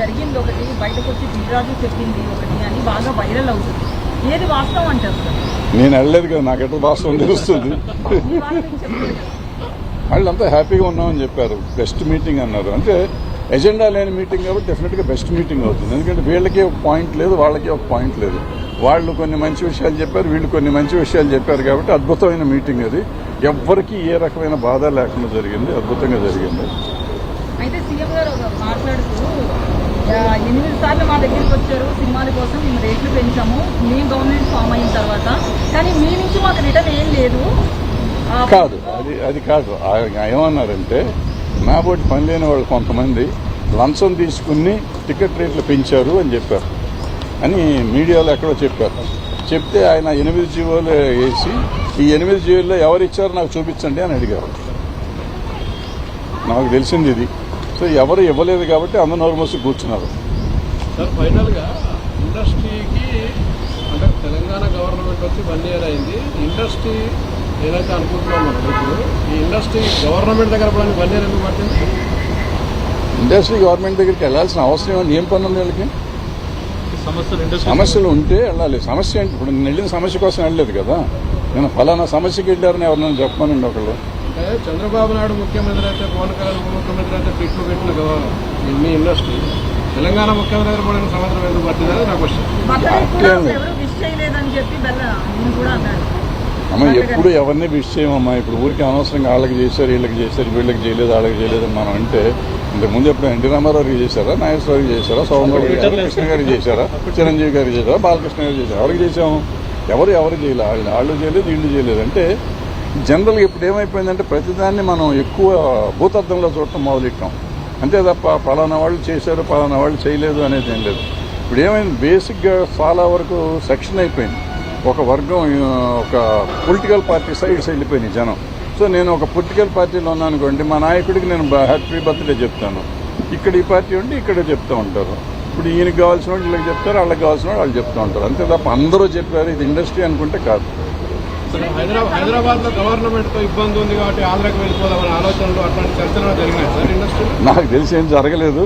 జరిగింది ఒకటి, బయటకు వచ్చి గిరిరాజు చెప్పింది ఒకటి అని బాగా వైరల్ అవుతుంది. ఏది వాస్తవం అంటారు సార్? నేను వెళ్ళలేదు కదా, నాకు ఎట్లా వాస్తవం తెలుస్తుంది. ఈ వార్త మీకు చెప్పలేదు కదా? వాళ్ళంతా హ్యాపీగా ఉన్నామని చెప్పారు. బెస్ట్ మీటింగ్ అన్నారు. అంటే ఎజెండా లేని మీటింగ్ కాబట్టి డెఫినెట్గా బెస్ట్ మీటింగ్ అవుతుంది. ఎందుకంటే వీళ్ళకి ఒక పాయింట్ లేదు, వాళ్ళకి ఒక పాయింట్ లేదు. వాళ్ళు కొన్ని మంచి విషయాలు చెప్పారు, వీళ్ళు కొన్ని మంచి విషయాలు చెప్పారు. కాబట్టి అద్భుతమైన మీటింగ్ అది. ఎవ్వరికీ ఏ రకమైన బాధ లేకుండా జరిగింది, అద్భుతంగా జరిగింది. అయితే సీఎం గారు మాట్లాడుతూ 8 సార్లు మా దగ్గరికి వచ్చారు సినిమాల కోసం, మేము రేట్లు పెంచాము మేము గవర్నమెంట్ ఫామ్ అయిన తర్వాత, కానీ మీ నుంచి మాకు రిటర్న్ ఏం లేదు. కాదు, అది కాదు. ఏమన్నారంటే నా బోటి పని లేని వాళ్ళు కొంతమంది లంచం తీసుకుని టికెట్ రేట్లు పెంచారు అని చెప్పారు అని మీడియాలో ఎక్కడో చెప్పారు. చెప్తే ఆయన 8 జీవోలు వేసి ఈ 8 జీవోల్లో ఎవరిచ్చారో నాకు చూపించండి అని అడిగారు. నాకు తెలిసింది ఇది. సో ఎవరు ఇవ్వలేదు కాబట్టి అందరూ నోరు మూసి కూర్చున్నారు. సార్ ఫైనల్ గా ఇండస్ట్రీకి అంటే తెలంగాణ గవర్నమెంట్ వచ్చి 1 year అయింది. ఇండస్ట్రీ ఏదైతే అనుకుంటున్నాం మనం ఇప్పుడు ఈ ఇండస్ట్రీ గవర్నమెంట్ దగ్గర 1 year ఎందుకు పట్టింది? ఇండస్ట్రీ గవర్నమెంట్ దగ్గరికి వెళ్లాల్సిన అవసరం ఏమని ఏం పని ఉంది వాళ్ళకి? సమస్యలు ఉంటే వెళ్ళాలి. సమస్య అంటే ఇప్పుడు నేను వెళ్ళిన సమస్య కోసం వెళ్ళలేదు కదా. నేను ఫలానా సమస్యకి వెళ్ళారని ఎవరినైనా చెప్పమనండి ఒకళ్ళు. అంటే చంద్రబాబు నాయుడు ముఖ్యమంత్రి అయితే, పవన్ కళ్యాణ్ ముఖ్యమంత్రి అయితే ట్వీట్లు పెట్టిన కదా మీ ఇండస్ట్రీ. తెలంగాణ ముఖ్యమంత్రి దగ్గర కూడా సంవత్సరం ఎందుకు పట్టిందని నా క్వశ్చన్. అమ్మ ఎప్పుడు ఎవరిని విష్ చేయమమ్మా. ఇప్పుడు ఊరికి అనవసరంగా వాళ్ళకి చేశారు, వీళ్ళకి చేశారు, వీళ్ళకి చేయలేదు, వాళ్ళకి చేయలేదు అని మనం అంటే ఇంతకుముందు ఎప్పుడు ఎన్టీ రామారావుకి చేశారా, నాగేశ్వరరావుకి చేశారా, సోమవారం గారు, కృష్ణ గారికి చేశారా, చిరంజీవి గారికి చేశారా, బాలకృష్ణ గారికి చేశారు. ఎవరికి చేశాము? ఎవరు చేయలేదు. వాళ్ళు చేయలేదు, వీళ్ళు చేయలేదు. అంటే జనరల్గా ఇప్పుడు ఏమైపోయిందంటే ప్రతిదాన్ని మనం ఎక్కువ భూతత్వంలో చూడటం మొదలెట్టాం. అంతే తప్ప పలానా వాళ్ళు చేశారు, పలానా వాళ్ళు చేయలేదు అనేది ఏం లేదు. ఇప్పుడు ఏమైంది, బేసిక్గా చాలా వరకు సెక్షన్ అయిపోయింది. ఒక వర్గం, ఒక పొలిటికల్ పార్టీ సైడ్స్ వెళ్ళిపోయినాయి జనం. సో నేను ఒక పొలిటికల్ పార్టీలో ఉన్నాను అనుకోండి, మా నాయకుడికి నేను హ్యాపీ బర్త్డే చెప్తాను. ఇక్కడ ఈ పార్టీ ఉంటే ఇక్కడ చెప్తూ ఉంటారు. ఇప్పుడు ఈయనకి కావాల్సిన వాళ్ళు వీళ్ళకి చెప్తారు, వాళ్ళకి కావాల్సిన వాళ్ళు వాళ్ళు చెప్తూ ఉంటారు. అంతే తప్ప అందరూ చెప్పారు ఇది ఇండస్ట్రీ అనుకుంటే కాదు. హైదరాబాద్ లో గవర్నమెంట్ తో ఇబ్బంది ఉంది కాబట్టి ఆంధ్రాకి వెళ్ళిపోదామనే ఆలోచనలు అట్లాంటి చర్చలు జరిగినాయి సార్ ఇండస్ట్రీ. నాకు తెలిసి ఏం జరగలేదు.